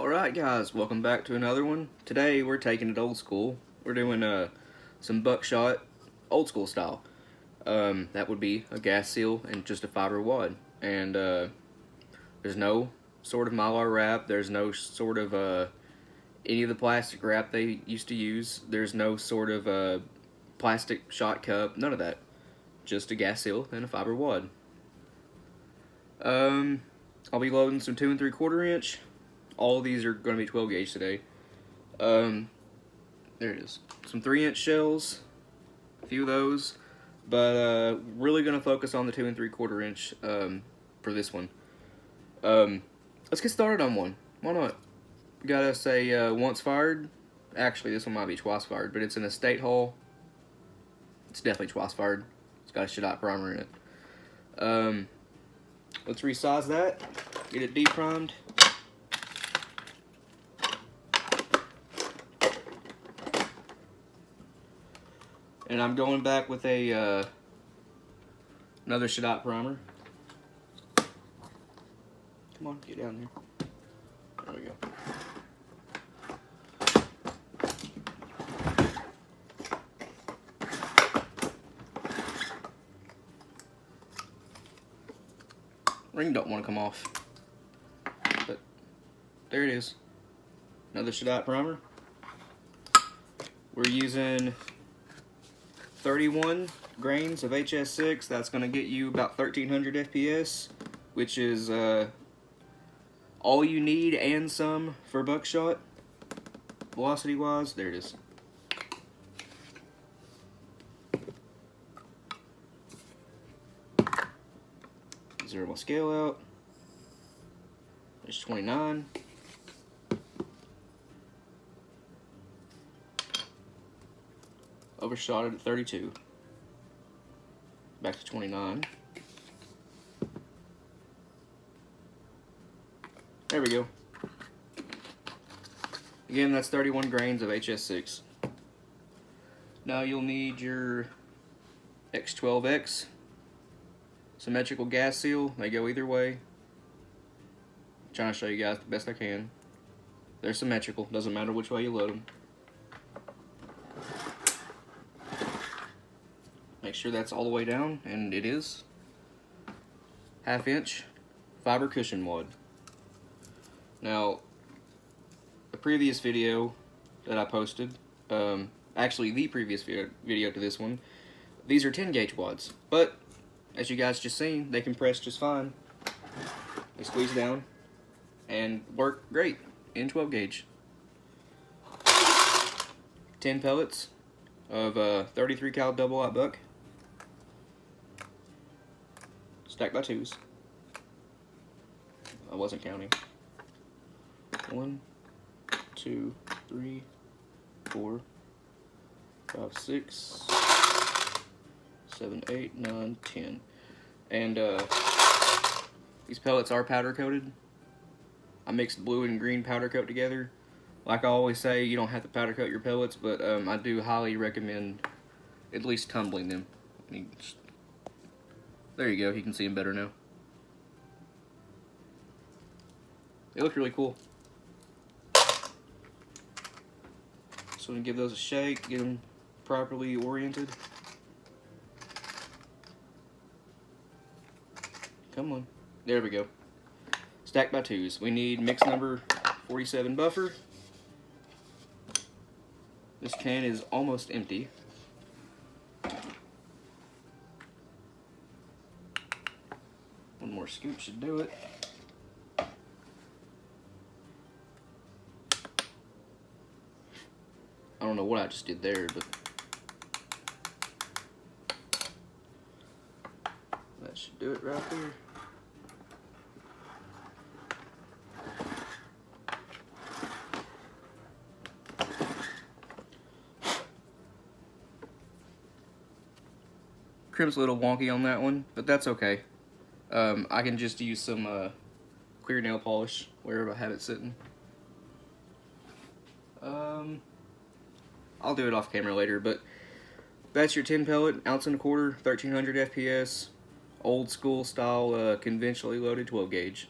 Alright guys, welcome back to another one. Today we're taking it old school. We're doing some buckshot old school style. That would be a gas seal and just a fiber wad. And there's no sort of mylar wrap. There's no sort of any of the plastic wrap they used to use. There's no sort of plastic shot cup. None of that. Just a gas seal and a fiber wad. I'll be loading some 2 3/4 inch. All of these are going to be 12 gauge today. There it is. Some 3-inch shells, a few of those, but really going to focus on the 2 3/4 inch for this one. Let's get started on one. Why not? Got us a once fired. Actually, this one might be twice fired, but it's an estate haul. It's definitely twice fired. It's got a shut-out primer in it. Let's resize that. Get it deprimed. And I'm going back with a another shut-out primer. Come on, get down there. There we go. Ring don't want to come off, but there it is. Another shut-out primer. We're using 31 grains of HS6. That's going to get you about 1300 FPS, which is all you need and some for buckshot. Velocity wise, there it is. Zero my scale out. There's 29. Overshot it at 32. Back to 29. There we go. Again, that's 31 grains of HS6. Now you'll need your X12X symmetrical gas seal. They go either way. I'm trying to show you guys the best I can. They're symmetrical. Doesn't matter which way you load them. Make sure that's all the way down, and it is. 1/2 inch fiber cushion wad. Now, the previous video that I posted, actually the previous video to this one, these are 10 gauge wads, but as you guys just seen, they compress just fine. They squeeze down and work great in 12 gauge. 10 pellets of 33 cal double aught buck. Stacked by twos. I wasn't counting. 1, 2, 3, 4, 5, 6, 7, 8, 9, 10. And these pellets are powder coated. I mixed blue and green powder coat together. Like I always say, you don't have to powder coat your pellets, but I do highly recommend at least tumbling them. I mean, there you go, you can see them better now. They look really cool. So we give those a shake, get them properly oriented. Come on. There we go. Stacked by twos. We need mix number 47 buffer. This can is almost empty. One more scoop should do it. I don't know what I just did there, but that should do it right there. Crimp's a little wonky on that one, but that's okay. I can just use some clear nail polish wherever I have it sitting. I'll do it off camera later, but that's your 10 pellet, 1 1/4 ounce, 1300 FPS, old school style, conventionally loaded 12 gauge.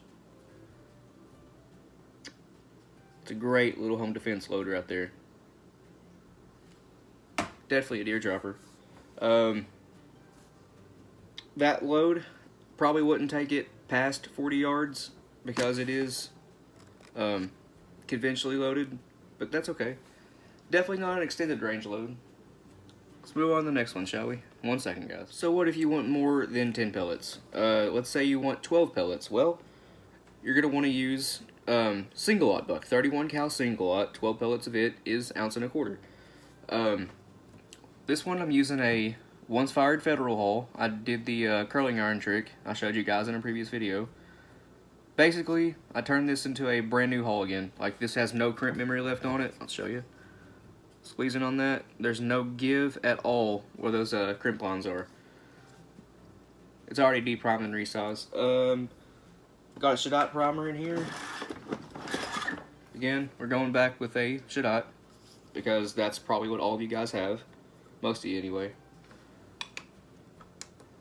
It's a great little home defense load right there. Definitely a deer dropper. That load probably wouldn't take it past 40 yards because it is conventionally loaded, but that's okay. Definitely not an extended range load. Let's move on to the next one, shall we? 1 second, guys. So what if you want more than 10 pellets? Let's say you want 12 pellets. Well, you're going to want to use single-aught buck. 31 cal single-aught, 12 pellets of it is 1.25 ounces. This one I'm using a once-fired Federal Haul. I did the curling iron trick I showed you guys in a previous video. Basically, I turned this into a brand new hull again. Like, this has no crimp memory left on it. I'll show you. Squeezing on that, there's no give at all where those crimp lines are. It's already deprimed and resized. Got a Shadot primer in here. Again, we're going back with a Shadot because that's probably what all of you guys have. Most of you anyway.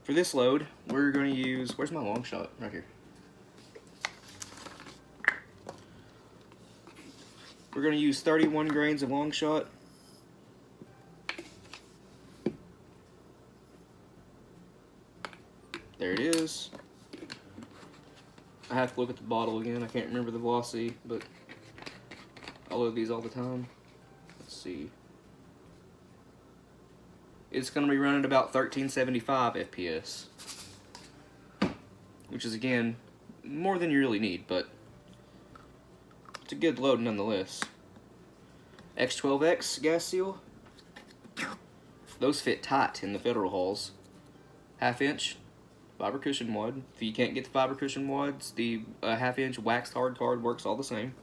For this load, we're going to use, where's my long shot? Right here. We're going to use 31 grains of long shot. There it is. I have to look at the bottle again. I can't remember the velocity, but I load these all the time. Let's see. It's going to be running about 1375 FPS, which is, again, more than you really need, but it's a good load nonetheless. X12X gas seal. Those fit tight in the Federal Halls. 1/2 inch fiber cushion wad. If you can't get the fiber cushion wads, the 1/2 inch waxed hard card works all the same.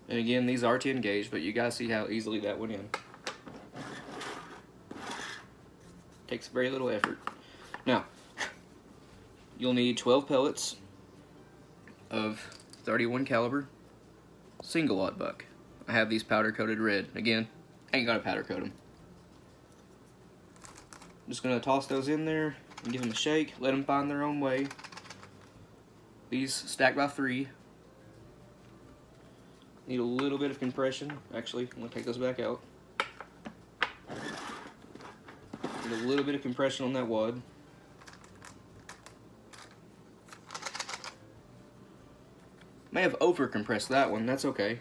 And again, these are 10 gauge, but you guys see how easily that went in. Takes very little effort. Now, you'll need 12 pellets of 31 caliber single-aught buck. I have these powder coated red. Again, ain't gotta powder coat them. Just gonna toss those in there and give them a shake. Let them find their own way. These stack by 3. Need a little bit of compression. Actually, I'm gonna take those back out. Need a little bit of compression on that wad. May have over compressed that one. That's okay.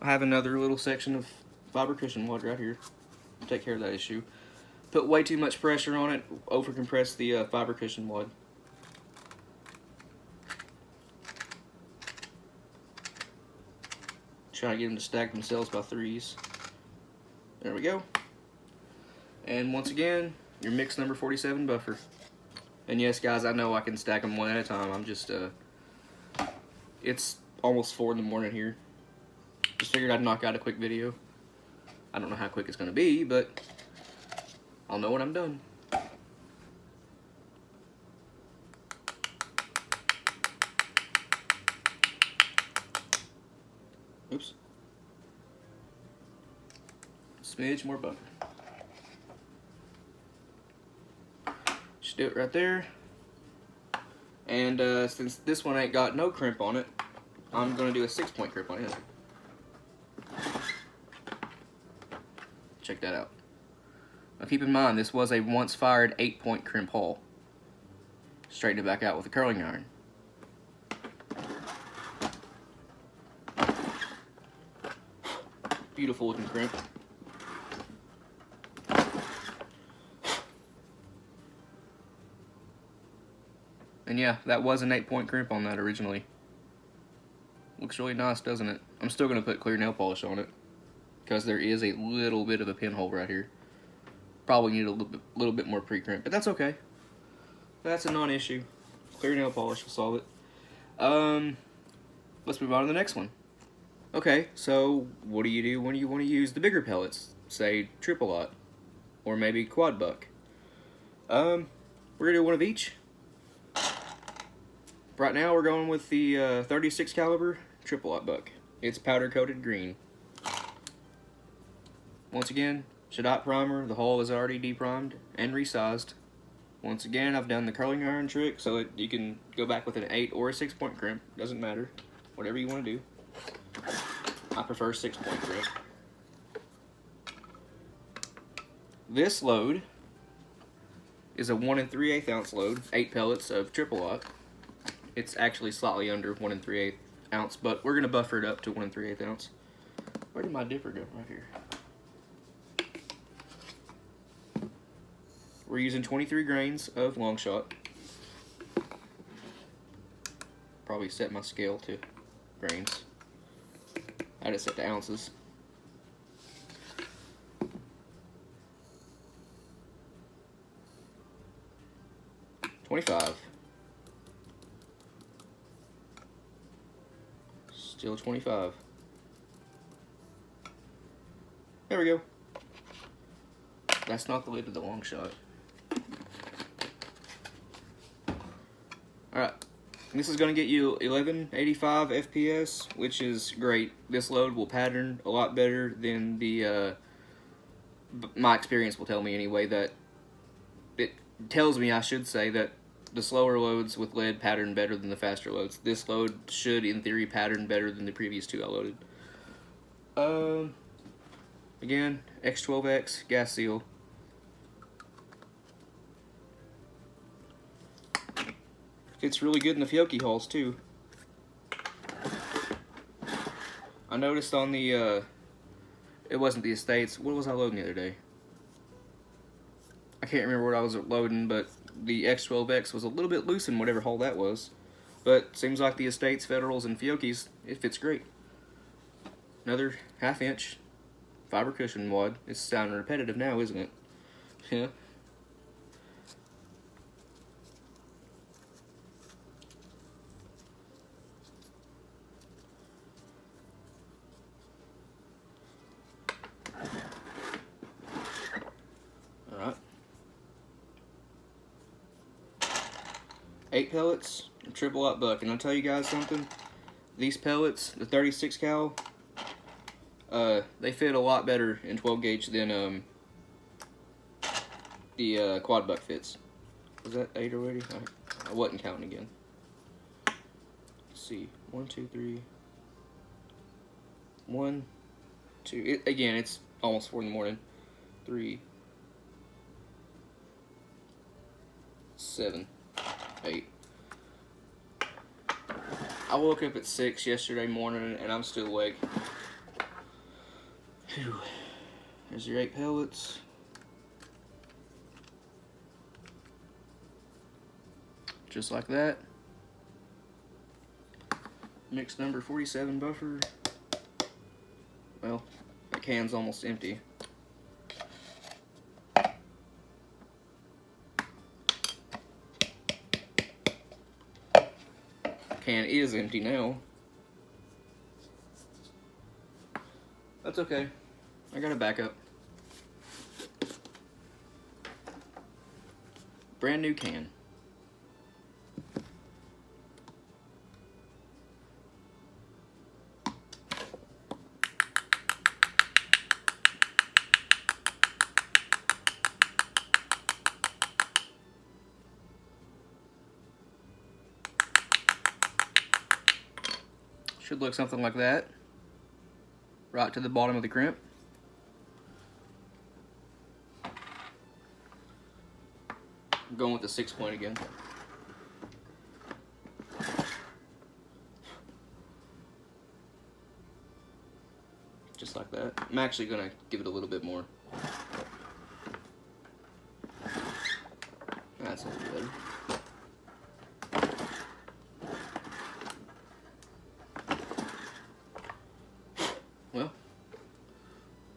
I have another little section of fiber cushion wad right here. Take care of that issue. Put way too much pressure on it. Over compress the fiber cushion wad. Trying to get them to stack themselves by 3s. There we go. And once again, your mix number 47 buffer. And yes, guys, I know I can stack them one at a time. I'm just, it's almost 4 in the morning here. Just figured I'd knock out a quick video. I don't know how quick it's going to be, but I'll know when I'm done. Oops. Smidge more butter. Just do it right there. And since this one ain't got no crimp on it, I'm going to do a 6-point crimp on it. Check that out. Now keep in mind, this was a once fired 8-point crimp hull. Straighten it back out with a curling iron. Beautiful looking crimp. And yeah, that was an 8-point crimp on that originally. Looks really nice, doesn't it? I'm still going to put clear nail polish on it, because there is a little bit of a pinhole right here. Probably need a little bit more pre-crimp, but that's okay. That's a non-issue. Clear nail polish will solve it. Let's move on to the next one. Okay, so what do you do when you want to use the bigger pellets? Say triple-aught, or maybe quad buck. We're gonna do one of each. Right now we're going with the 36 caliber triple-aught buck. It's powder coated green. Once again, Shadot primer, the hull is already deprimed and resized. Once again, I've done the curling iron trick, so you can go back with an 8 or a 6-point crimp. Doesn't matter. Whatever you want to do. I prefer 6-point crimp. This load is a 1 3/8 ounce load, 8 pellets of triple lock. It's actually slightly under 1 3/8 ounce, but we're going to buffer it up to 1 3/8 ounce. Where did my dipper go? Right here. We're using 23 grains of Buckshot. Probably set my scale to grains. I had it set to ounces. $25. Still 25. There we go. That's not the lid of the Buckshot. Alright, this is going to get you 1185 FPS, which is great. This load will pattern a lot better than the, my experience will tell me anyway, that it tells me, I should say, that the slower loads with lead pattern better than the faster loads. This load should, in theory, pattern better than the previous two I loaded. Again, X12X, gas seal. It's really good in the Fiocchi hulls too. I noticed on the, it wasn't the Estates, what was I loading the other day? I can't remember what I was loading, but the X12X was a little bit loose in whatever hull that was. But seems like the Estates, Federals, and Fiocchis, it fits great. Another 1/2 inch fiber cushion wad. It's sounding repetitive now, isn't it? Yeah. Alright. 8 pellets, triple up buck. And I'll tell you guys something. These pellets, the 36 cal, they fit a lot better in 12 gauge than the quad buck fits. Was that 8 already? I wasn't counting again. Let's see. 1, 2, 3. 1, 2. Again, it's almost 4 in the morning. 3, 7, 8. I woke up at 6 yesterday morning and I'm still awake. Phew. There's your 8 pellets. Just like that. Mix number 47 buffer. Well, that can's almost empty. Can is empty now. That's okay. I got a backup. Brand new can. Should look something like that. Right to the bottom of the crimp. I'm going with the 6-point again. Just like that. I'm actually gonna give it a little bit more. That sounds better. Well,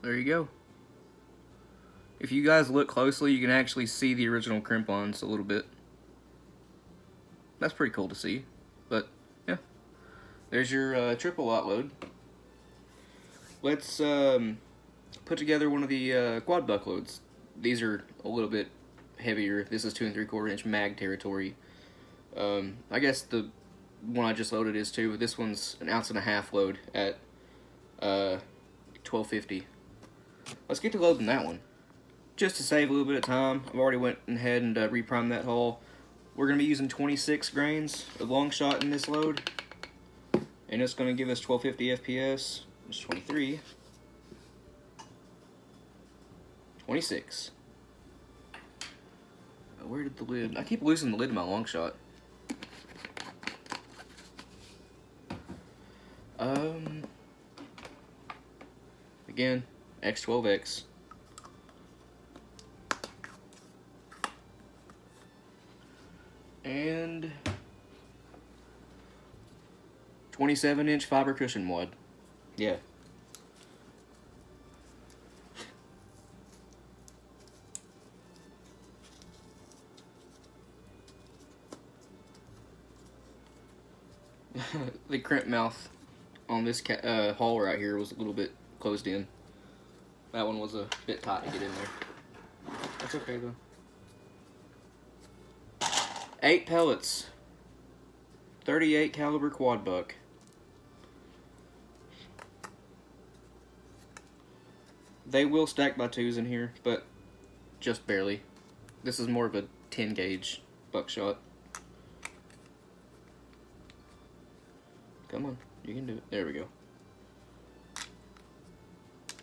there you go. If you guys look closely, you can actually see the original crimp-ons a little bit. That's pretty cool to see. But, yeah. There's your triple lot load. Let's put together one of the quad buck loads. These are a little bit heavier. This is 2 3/4 inch mag territory. I guess the one I just loaded is too, but this one's an 1.5 ounce load at 1250. let's get to loading that one. Just to save a little bit of time, I've already went ahead and reprimed that hull. We're going to be using 26 grains of long shot in this load, and it's going to give us 1250 FPS. It's 23, 26. Where did the lid? I keep losing the lid in my long shot. Again, X12X. And 27-inch fiber cushion wad. Yeah. The crimp mouth on this hull right here was a little bit closed in. That one was a bit tight to get in there. That's okay though. 8 pellets. 38 caliber quad buck. They will stack by 2s in here, but just barely. This is more of a 10 gauge buckshot. Come on, you can do it. There we go.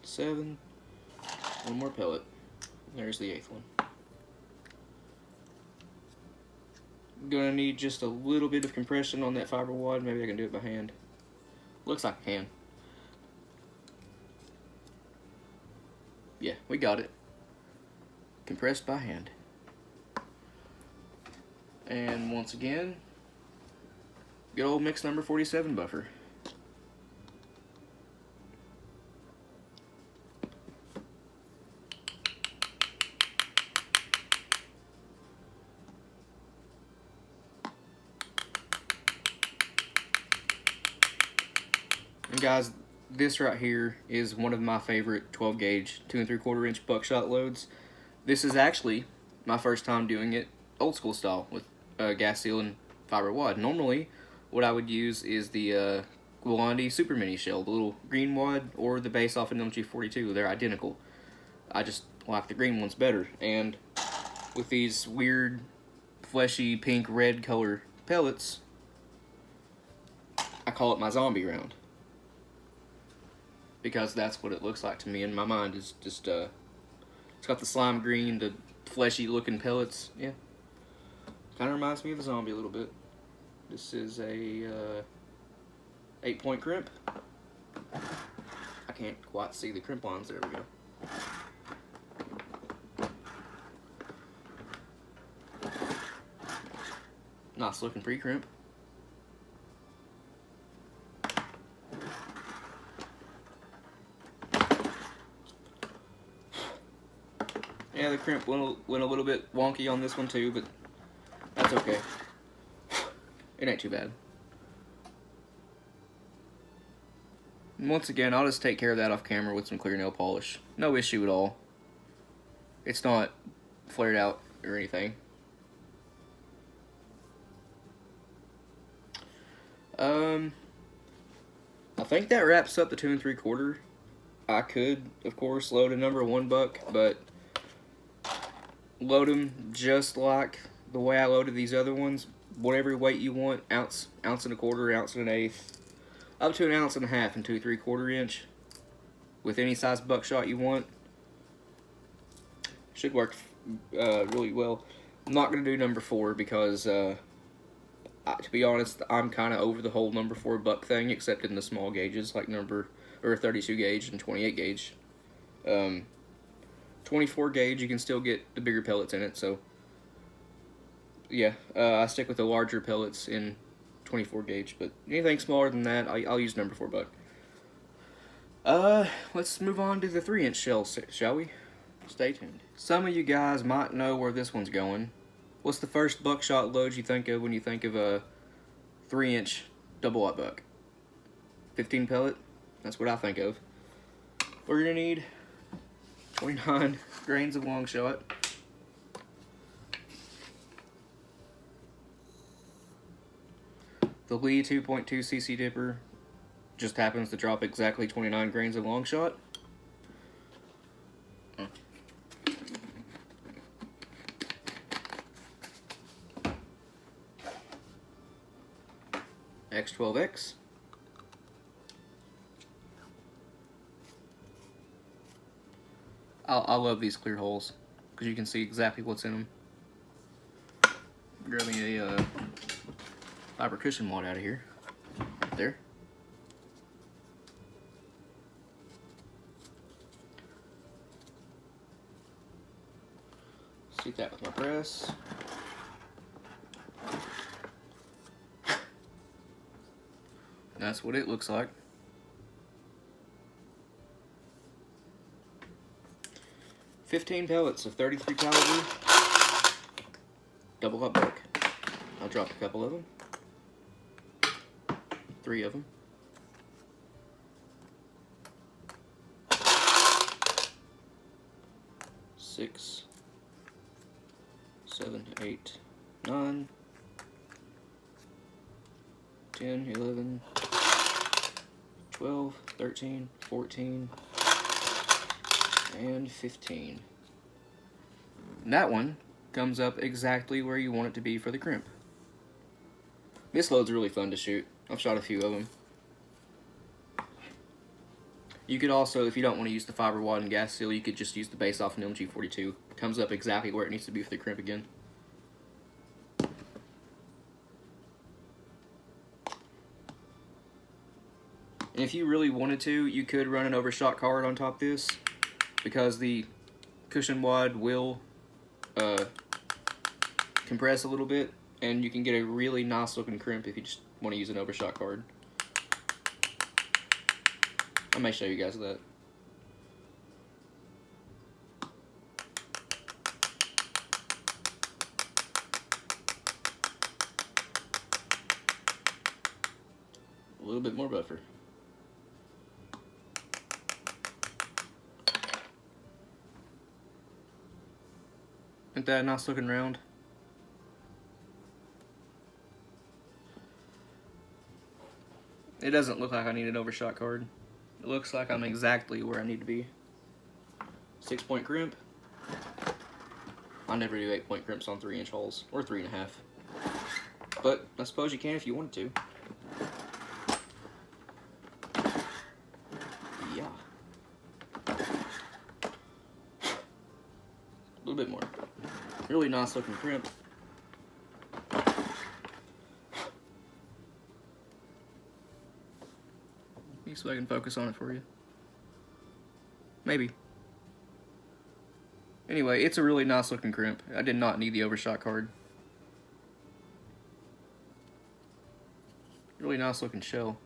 7. One more pellet. There's the 8th one. Gonna need just a little bit of compression on that fiber wad. Maybe I can do it by hand. Looks like I can. Yeah, we got it. Compressed by hand. And once again, good old mix number 47 buffer. And guys, this right here is one of my favorite 12 gauge 2 3/4 inch buckshot loads. This is actually my first time doing it old school style with gas seal and fiber wad. Normally, what I would use is the Gualandi Super Mini shell, the little green wad, or the base off an MG42. They're identical. I just like the green ones better. And with these weird, fleshy, pink, red color pellets, I call it my zombie round. Because that's what it looks like to me in my mind. Is just it's got the slime green, the fleshy looking pellets. Yeah, kind of reminds me of a zombie a little bit. This is a 8-point crimp. I can't quite see the crimp lines. There we go. Nice looking pre-crimp. Yeah, the crimp went a little bit wonky on this one too, but that's okay. It ain't too bad. And once again, I'll just take care of that off camera with some clear nail polish. No issue at all. It's not flared out or anything. I think that wraps up the 2 3/4. I could, of course, load a number 1 buck, but load them just like the way I loaded these other ones. Whatever weight you want, ounce and a quarter, ounce and an eighth, up to an ounce and a half in 2 3/4 inch. With any size buckshot you want, should work really well. I'm not gonna do number 4 because, to be honest, I'm kind of over the whole number 4 buck thing, except in the small gauges like 32 gauge and 28 gauge. 24 gauge, you can still get the bigger pellets in it, so yeah, I stick with the larger pellets in 24 gauge, but anything smaller than that, I'll use number 4 buck. Let's move on to the 3-inch shells, shall we? Stay tuned. Some of you guys might know where this one's going. What's the first buckshot load you think of when you think of a 3-inch double-aught buck? 15 pellet? That's what I think of. We're gonna need 29 grains of long shot. The Lee 2.2 cc dipper just happens to drop exactly 29 grains of long shot. X12X. I love these clear holes because you can see exactly what's in them. Grabbing a fiber cushion wad out of here. There. Seat that with my press. That's what it looks like. $15 pellets of 33 caliber, double up buck. I dropped a couple of them, 3 of them. Six, 7, 8, 9, 10, 11, 12, 13, 14, and 15. And that one comes up exactly where you want it to be for the crimp. This load's really fun to shoot. I've shot a few of them. You could also, if you don't want to use the fiber wad and gas seal, you could just use the base off an MG42. It comes up exactly where it needs to be for the crimp again. And if you really wanted to, you could run an overshot card on top of this, because the cushion wad will compress a little bit, and you can get a really nice looking crimp if you just want to use an overshot card. I may show you guys that. A little bit more buffer. Isn't that a nice looking round? It doesn't look like I need an overshot card. It looks like I'm exactly where I need to be. 6-point crimp. I never do 8-point crimps on 3-inch holes, or 3.5. But I suppose you can if you wanted to. Yeah. A little bit more. Really nice looking crimp. So I can focus on it for you. Maybe. Anyway, it's a really nice looking crimp. I did not need the overshot card. Really nice looking shell.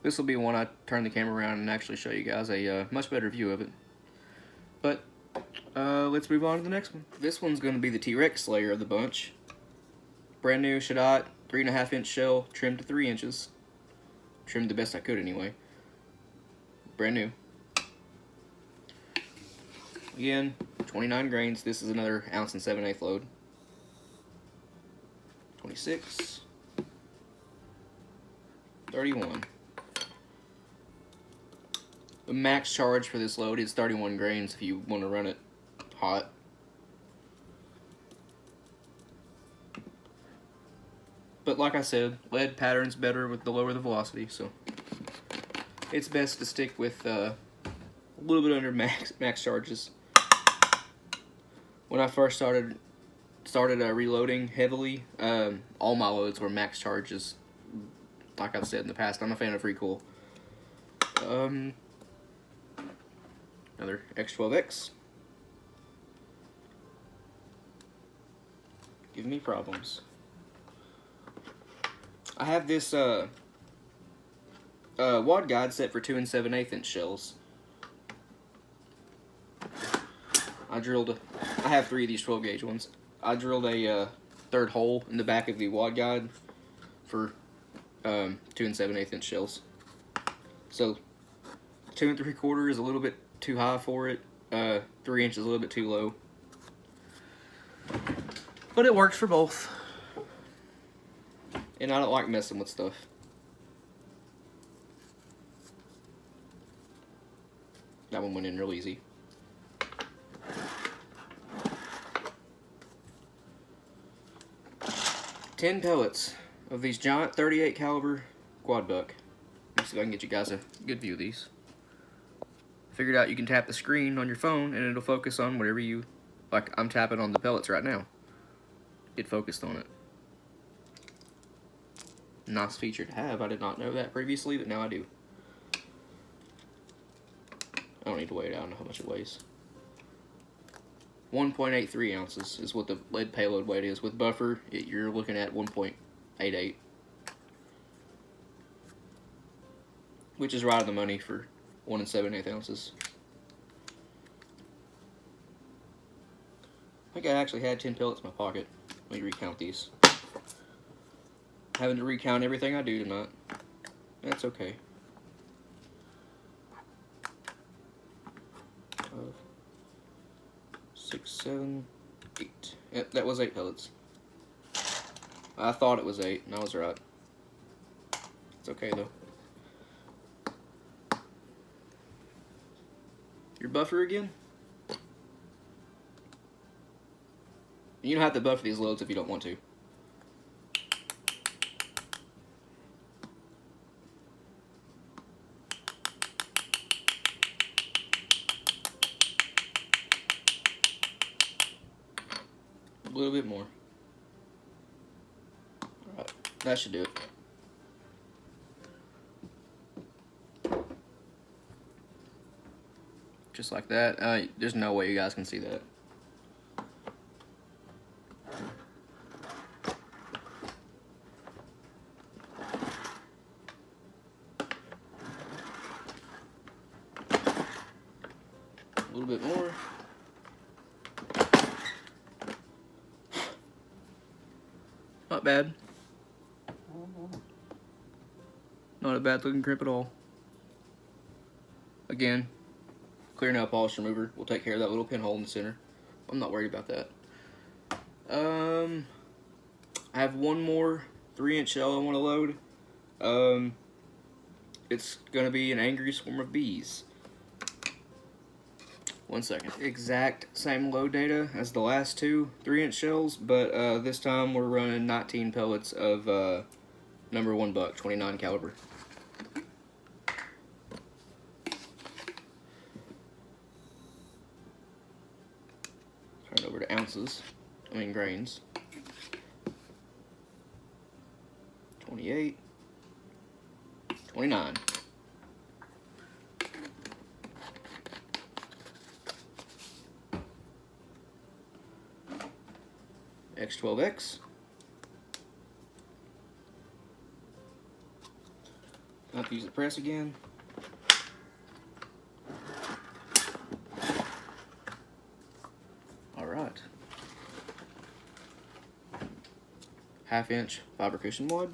This will be one I turn the camera around and actually show you guys a much better view of it. But let's move on to the next one. This one's going to be the T-Rex Slayer of the bunch. Brand new Shadot, 3.5-inch shell, trimmed to 3 inches. Trimmed the best I could anyway. Brand new. Again, 29 grains. This is another 1 7/8 load. 26. 31. The max charge for this load is 31 grains if you want to run it hot. But like I said, lead pattern's better with the lower the velocity, so it's best to stick with a little bit under max charges. When I first started reloading heavily, all my loads were max charges. Like I've said in the past, I'm a fan of recoil. Another X12X. Give me problems. I have this wad guide set for 2 7/8 inch shells. I have 3 of these 12 gauge ones. I drilled a third hole in the back of the wad guide for 2 7/8 inch shells. So 2 3/4 is a little bit too high for it. 3 inches is a little bit too low. But it works for both. And I don't like messing with stuff. That one went in real easy. 10 pellets of these giant 38 caliber quad buck. Let's see if I can get you guys a good view of these. Figured out you can tap the screen on your phone and it'll focus on whatever you, like I'm tapping on the pellets right now. Get focused on it. Nice feature to have. I did not know that previously, but now I do. I don't need to weigh it out. I don't know how much it weighs. 1.83 ounces is what the lead payload weight is. With buffer, you're looking at 1.88. Which is right on the money for 1 7/8 ounces. I think I actually had 10 pellets in my pocket. Let me recount these. Having to recount everything I do tonight. That's okay. 6, 7, 8. Yep, that was 8 pellets. I thought it was 8, and I was right. It's okay though. Your buffer again? You don't have to buffer these loads if you don't want to. A little bit more. Alright, that should do it. Just like that. There's no way you guys can see that. A little bit more. Not bad. Not a bad looking crimp at all. Again, clear nail polish remover will take care of that little pinhole in the center. I'm not worried about that. I have one more 3-inch shell I want to load. It's gonna be an angry swarm of bees. 1 second. Exact same load data as the last two 3-inch shells, but this time we're running 19 pellets of number 1 buck, 29 caliber. Turn it over to ounces. I mean grains. 28. 29. X12X. I have to use the press again. Alright. 1/2-inch fiber cushion wad.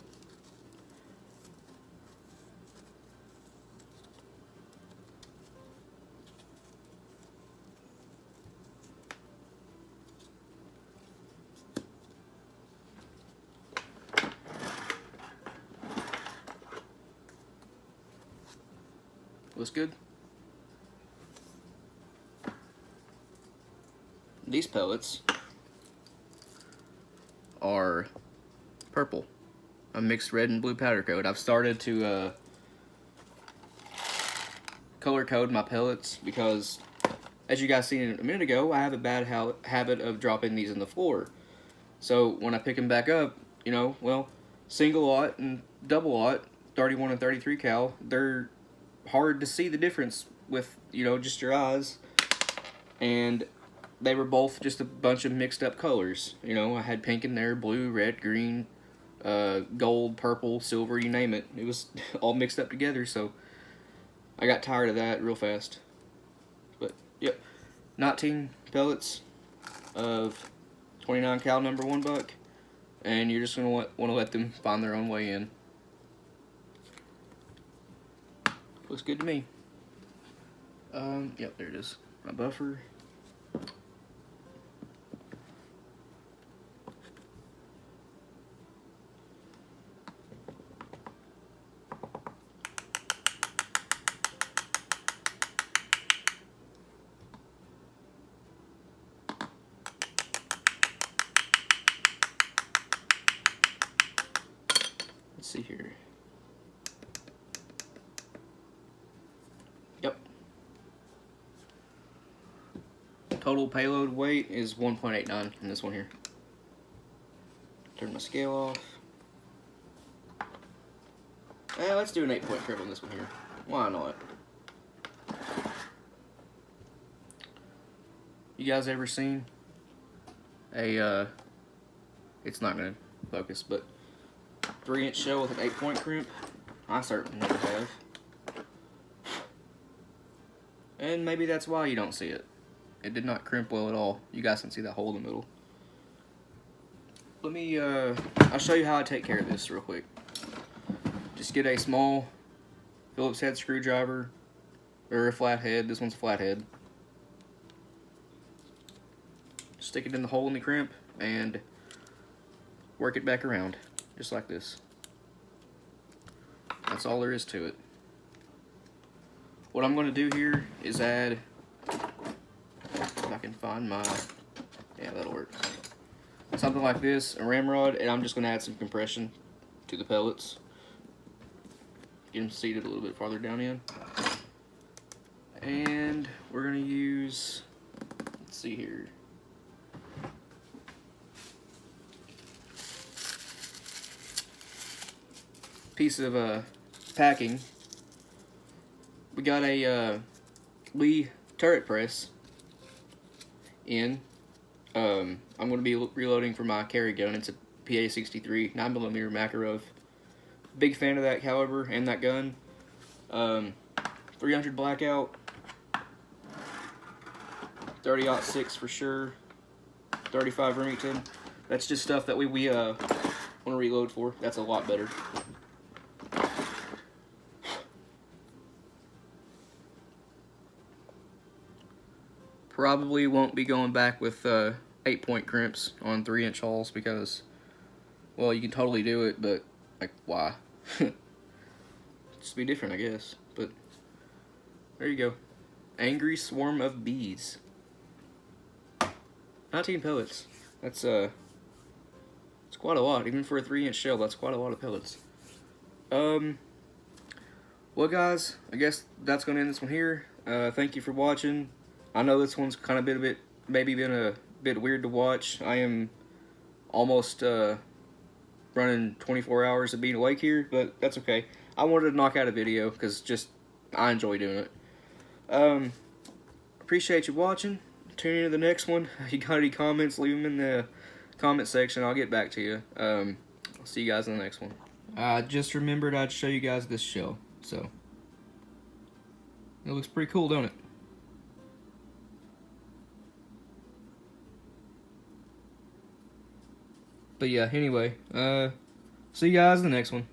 Looks good. These pellets are purple, a mixed red and blue powder coat. I've started to color code my pellets because, as you guys seen a minute ago, I have a bad habit of dropping these in the floor. So when I pick them back up, you know, well, single aught and double aught, 31 and 33 cal, they're hard to see the difference with, you know, just your eyes. And they were both just a bunch of mixed up colors. You know, I had pink in there, blue, red, green, gold, purple, silver, you name it. It was all mixed up together, so I got tired of that real fast. But, yep, 19 pellets of 29 cal number 1 buck, and you're just going to want to let them find their own way in. Looks good to me. Yep, there it is. My buffer. Total payload weight is 1.89 in this one here. Turn my scale off. Let's do an 8-point crimp on this one here. Why not? You guys ever seen a, it's not going to focus, but 3-inch shell with an 8-point crimp? I certainly never have. And maybe that's why you don't see it. It did not crimp well at all. You guys can see that hole in the middle. Let me, I'll show you how I take care of this real quick. Just get a small Phillips head screwdriver, or a flathead. This one's a flathead. Stick it in the hole in the crimp and work it back around, just like this. That's all there is to it. What I'm going to do here is add, if I can find my, yeah, that'll work. Something like this, a ramrod, and I'm just going to add some compression to the pellets. Get them seated a little bit farther down in. And we're going to use, let's see here. Piece of packing. We got a Lee turret press in. I'm going to be reloading for my carry gun. It's a PA-63 9mm Makarov. Big fan of that caliber and that gun. 300 blackout, 30-06 for sure, 35 Remington. That's just stuff that we want to reload for. That's a lot better. Probably won't be going back with 8-point crimps on 3-inch holes because, well, you can totally do it, but like, why? Just be different, I guess. But there you go. Angry swarm of bees. 19 pellets. That's it's quite a lot, even for a 3-inch shell. That's quite a lot of pellets. Well, guys, I guess that's gonna end this one here. Thank you for watching. I know this one's kind of been a bit weird to watch. I am almost running 24 hours of being awake here, but that's okay. I wanted to knock out a video because I enjoy doing it. Appreciate you watching. Tune into the next one. If you got any comments, leave them in the comment section. I'll get back to you. I'll see you guys in the next one. I just remembered I'd show you guys this shell. So it looks pretty cool, don't it? But yeah, anyway, see you guys in the next one.